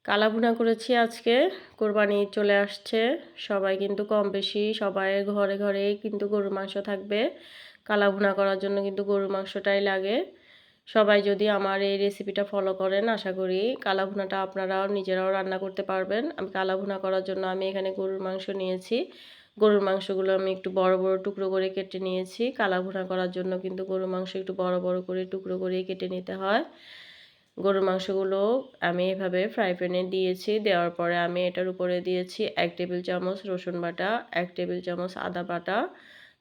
কালা ভুনা করেছি আজকে। কোরবানি চলে আসছে। সবাই কিন্তু কম বেশি সবাই ঘরে ঘরেই কিন্তু গরুর মাংস থাকবে। কালা ভুনা করার জন্য কিন্তু গরুর মাংসটাই লাগে। সবাই যদি আমার এই রেসিপিটা ফলো করেন, আশা করি কালা ভুনাটা আপনারাও নিজেরাও রান্না করতে পারবেন। আমি কালা ভুনা করার জন্য আমি এখানে গরুর মাংস নিয়েছি। গরুর মাংসগুলো আমি একটু বড় বড় টুকরো করে কেটে নিয়েছি। কালা ভুনা করার জন্য কিন্তু গরুর মাংস একটু বড় বড় করে টুকরো করেই কেটে নিতে হয়। গরুর মাংসগুলো আমি এভাবে ফ্রাই প্যানে দিয়েছি। দেওয়ার পরে আমি এটার উপরে দিয়েছি 1 টেবিল চামচ রসুন বাটা, 1 টেবিল চামচ আদা বাটা।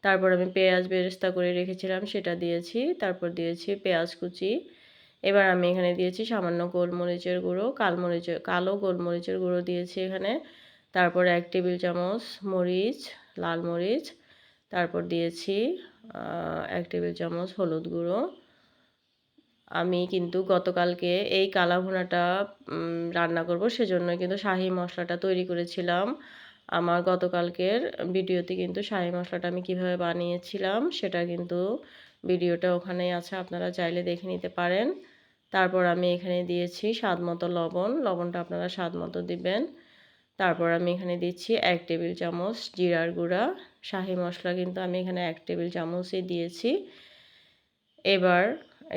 তারপর আমি পেঁয়াজ বেরেস্তা করে রেখেছিলাম সেটা দিয়েছি। তারপর দিয়েছি পেঁয়াজ কুচি। এবার আমি এখানে দিয়েছি সামান্য গোলমরিচের গুঁড়ো, কালো গোলমরিচের গুঁড়ো দিয়েছি এখানে। তারপরে 1 টেবিল চামচ মরিচ, লাল মরিচ। তারপর দিয়েছি 1 টেবিল চামচ হলুদ গুঁড়ো। আমি কিন্তু গতকালকে এই কালা ভুনাটা রান্না করব, সেজন্য কিন্তু শাহি মশলাটা তৈরি করেছিলাম। আমার গতকালকের ভিডিওতে কিন্তু শাহি মশলাটা আমি কিভাবে বানিয়েছিলাম সেটা কিন্তু ভিডিওটা ওখানেই আছে, আপনারা চাইলে দেখে নিতে পারেন। তারপর আমি এখানে দিয়েছি স্বাদ মতো লবণ, লবণটা আপনারা স্বাদ মতো দিবেন। তারপর আমি এখানে দিচ্ছি 1 টেবিল চামচ জিরার গুঁড়া। শাহি মশলা কিন্তু আমি এখানে 1 টেবিল চামচই দিয়েছি। এবার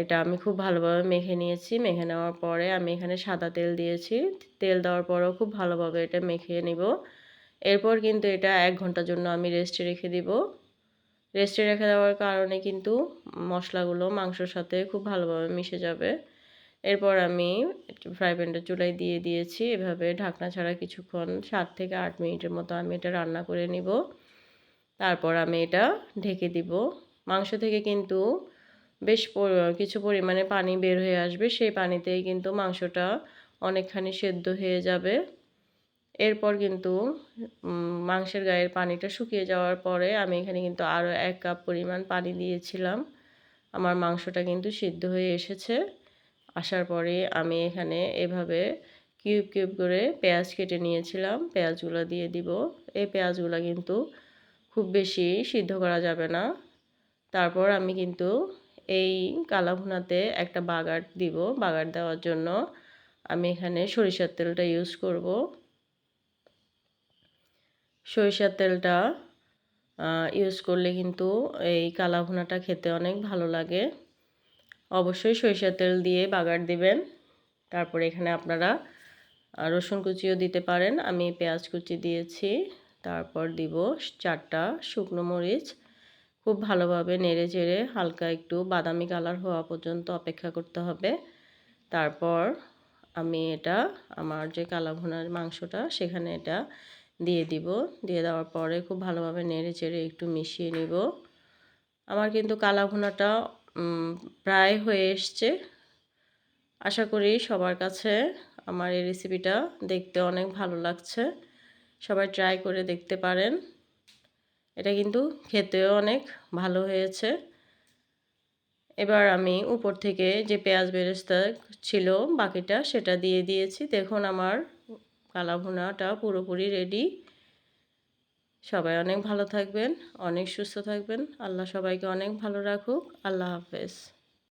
এটা আমি খুব ভালোভাবে মেখে নিয়েছি। মেখে নেওয়ার পরে আমি এখানে সাদা তেল দিয়েছি। তেল দেওয়ার পরেও খুব ভালোভাবে এটা মেখে নিব। এরপর কিন্তু এটা 1 ঘন্টার জন্য আমি রেস্টে রেখে দিব। রেস্টে রেখে দেওয়ার কারণে কিন্তু মশলাগুলো মাংসর সাথে খুব ভালোভাবে মিশে যাবে। এরপর আমি ফ্রাই প্যানটা চুলায় দিয়ে দিয়েছি। এভাবে ঢাকনা ছাড়া কিছুক্ষণ 7 থেকে 8 মিনিটের মতো আমি এটা রান্না করে নিব। তারপর আমি এটা ঢেকে দিব। মাংস থেকে কিন্তু বেশ কিছু পরিমাণে পানি বের হয়ে আসবে। সেই পানিতেই কিন্তু মাংসটা অনেকখানি সেদ্ধ হয়ে যাবে। এরপর কিন্তু মাংসের গায়ের পানিটা শুকিয়ে যাওয়ার পরে আমি এখানে কিন্তু আরও 1 কাপ পরিমাণ পানি দিয়েছিলাম। আমার মাংসটা কিন্তু সিদ্ধ হয়ে এসেছে। আসার পরে আমি এখানে এভাবে কিউব কিউব করে পেঁয়াজ কেটে নিয়েছিলাম। পেঁয়াজগুলো দিয়ে দিব। এই পেঁয়াজগুলো কিন্তু খুব বেশি সিদ্ধ করা যাবে না। তারপর আমি কিন্তু এই কালা ভুনাতে একটা বাগার দিব। বাগার দেওয়ার জন্য আমি এখানে সরিষার তেলটা ইউজ করব। সরিষার তেলটা ইউজ করলে কিন্তু এই কালা ভুনাটা খেতে অনেক ভালো লাগে। অবশ্যই সরিষার তেল দিয়ে বাগার দিবেন। তারপরে এখানে আপনারা রসুন কুচিও দিতে পারেন। আমি পেঁয়াজ কুচি দিয়েছি। তারপর দিব 4টা শুকনো মরিচ। খুব ভালোভাবে নেড়ে চেড়ে হালকা একটু বাদামি কালার হওয়া পর্যন্ত অপেক্ষা করতে হবে। তারপর আমি এটা আমার যে কালা ভুনার মাংসটা সেখানে এটা দিয়ে দিব। দিয়ে দেওয়ার পরে খুব ভালোভাবে নেড়ে চেড়ে একটু মিশিয়ে নিব। আমার কিন্তু কালা ভুনাটা প্রায় হয়ে এসছে। আশা করি সবার কাছে আমার এই রেসিপিটা দেখতে অনেক ভালো লাগছে। সবাই ট্রাই করে দেখতে পারেন। এটা কিন্তু খেতেও অনেক ভালো হয়েছে। এবার আমি উপর থেকে যে পেঁয়াজ বেরেস্তা ছিল বাকিটা সেটা দিয়ে দিয়েছি। দেখুন আমার কালা ভুনাটা পুরোপুরি রেডি। সবাই অনেক ভালো থাকবেন, অনেক সুস্থ থাকবেন। আল্লাহ সবাইকে অনেক ভালো রাখুক। আল্লাহ হাফেজ।